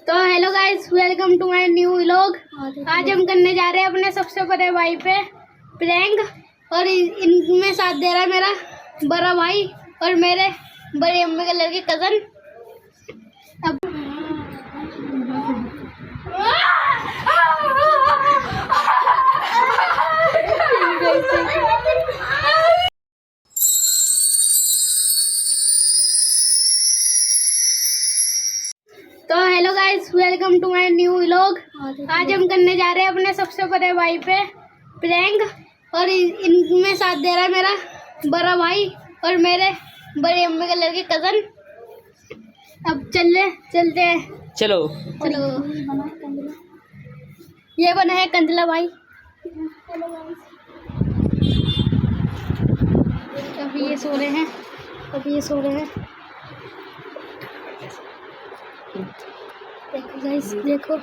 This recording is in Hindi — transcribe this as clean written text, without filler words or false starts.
तो hello guys, welcome to my new vlog. आज हम करने जा रहे हैं अपने सबसे बड़े भाई पे प्रैंक, और इनमें साथ दे रहा है मेरा बड़ा भाई और मेरे बड़ी अम्मी के लड़के कजन। अब तो hello guys, welcome to my new vlog. आज हम करने जा रहे हैं अपने सबसे बड़े भाई पे प्रैंक, और इनमें साथ दे रहा है मेरा बड़ा भाई और मेरे बड़ी अम्मी के लड़के कजन। अब चलते हैं। चलो चलो। ये बना है कंजला भाई। अभी ये सो रहे हैं। देखो गाइस, देखो।